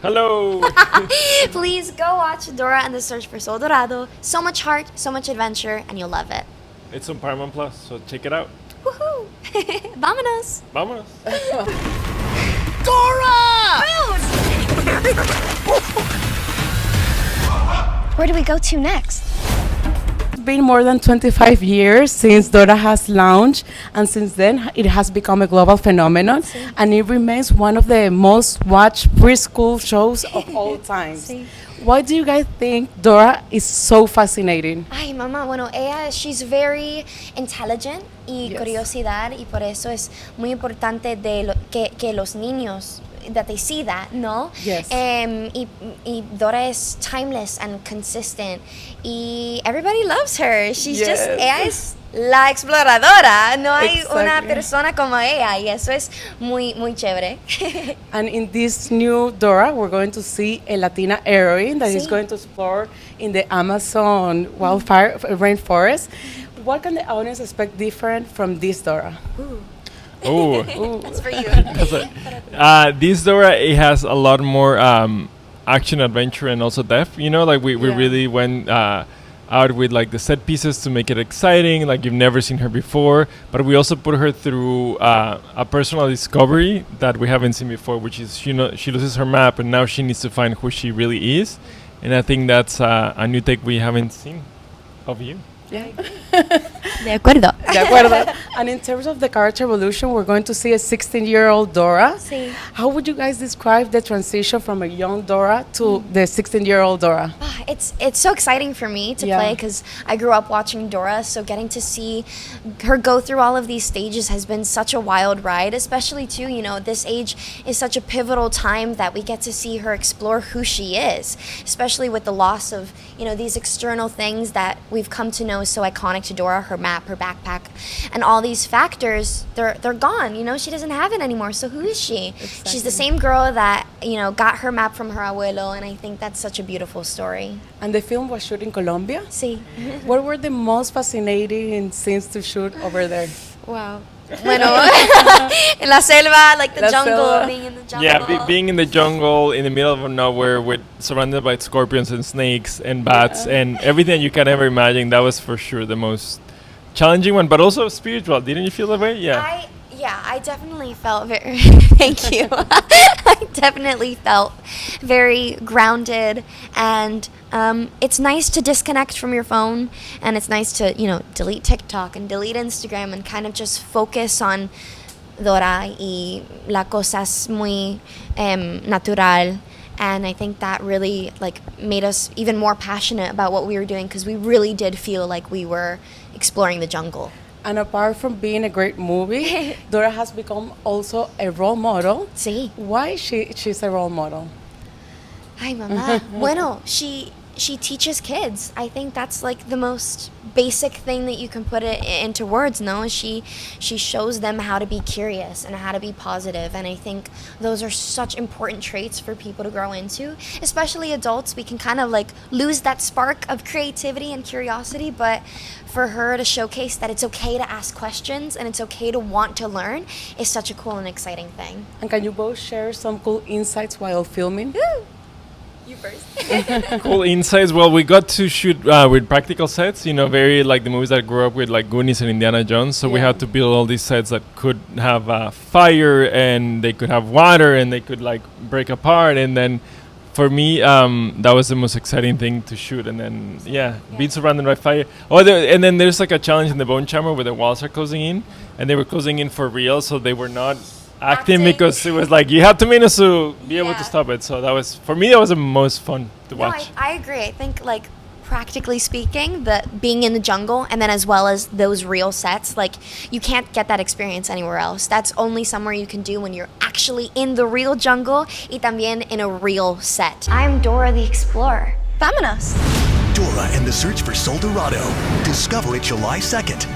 Hello! Please go watch Dora and the Search for Sol Dorado. So much heart, so much adventure, and you'll love it. It's on Paramount Plus, so check it out. Woohoo! Vámonos! Vámonos! Dora! Where do we go to next? It's been more than 25 years since Dora has launched, and since then it has become a global phenomenon, and it remains one of the most watched preschool shows of all times. Sí. Why do you guys think Dora is so fascinating? Ay, mamá, bueno, she's very intelligent y Yes. curiosidad, y por eso es muy importante que los niños, that they see that, ¿no? Yes. Y Dora is timeless and consistent, y everybody loves her. She's just, Yes. ella es la exploradora, no hay una Exactly. persona como ella, y eso es muy, muy chévere. And in this new Dora, we're going to see a Latina heroine that is Sí. going to explore in the Amazon wildfire rainforest. What can the audience expect different from this Dora? Oh, That's for you. this Dora, it has a lot more action, adventure, and also depth. You know, like we Yeah. really went out with like the set pieces to make it exciting, like you've never seen her before. But we also put her through a personal discovery that we haven't seen before, which is she loses her map and now she needs to find who she really is. And I think that's a new take we haven't seen of you. Yeah. De acuerdo. De acuerdo. And in terms of the character evolution, we're going to see a 16-year-old Dora. Sí. How would you guys describe the transition from a young Dora to the 16-year-old Dora? It's so exciting for me to Yeah. play because I grew up watching Dora, so getting to see her go through all of these stages has been such a wild ride, especially too, this age is such a pivotal time that we get to see her explore who she is, especially with the loss of, these external things that we've come to know so iconic to Dora, her map, her backpack, and all these factors, they're gone, she doesn't have it anymore, so who is she? She's the same girl that, got her map from her abuelo, and I think that's such a beautiful story. And the film was shot in Colombia. Sí. What were the most fascinating scenes to shoot over there? Wow. Bueno, en la selva, like the La jungle, selva. being in the jungle. Yeah, being in the jungle in the middle of nowhere with surrounded by scorpions and snakes and bats and everything you can ever imagine, that was for sure the most challenging one, but also spiritual. Didn't you feel that way? Yeah. I definitely felt very, thank you. I definitely felt very grounded, and it's nice to disconnect from your phone, and it's nice to, delete TikTok and delete Instagram and kind of just focus on Dora y la cosas muy natural. And I think that really made us even more passionate about what we were doing, because we really did feel like we were exploring the jungle. And apart from being a great movie, Dora has become also a role model. Sí. Why she's a role model? Ay, mamá. Bueno, she teaches kids. I think that's the most basic thing that you can put it into words, no? She shows them how to be curious and how to be positive, and I think those are such important traits for people to grow into, especially adults. We can kind of lose that spark of creativity and curiosity, but for her to showcase that it's okay to ask questions and it's okay to want to learn is such a cool and exciting thing. And can you both share some cool insights while filming? Woo! You first. Cool insights. Well, we got to shoot with practical sets, very like the movies that grew up with, like Goonies and Indiana Jones. So we Yeah. had to build all these sets that could have fire, and they could have water, and they could break apart. And then for me, that was the most exciting thing to shoot. And then being surrounded by fire. And then there's a challenge in the bone chamber where the walls are closing in, and they were closing in for real, so they were not acting because it was you have 2 minutes to be able to Yeah. stop it. So that was, for me, that was the most fun to No, watch. I agree. I think practically speaking, the being in the jungle and then as well as those real sets, you can't get that experience anywhere else. That's only somewhere you can do when you're actually in the real jungle y también in a real set. I'm Dora the Explorer. Vámonos! Dora and the Search for Sol Dorado. Discover it July 2nd.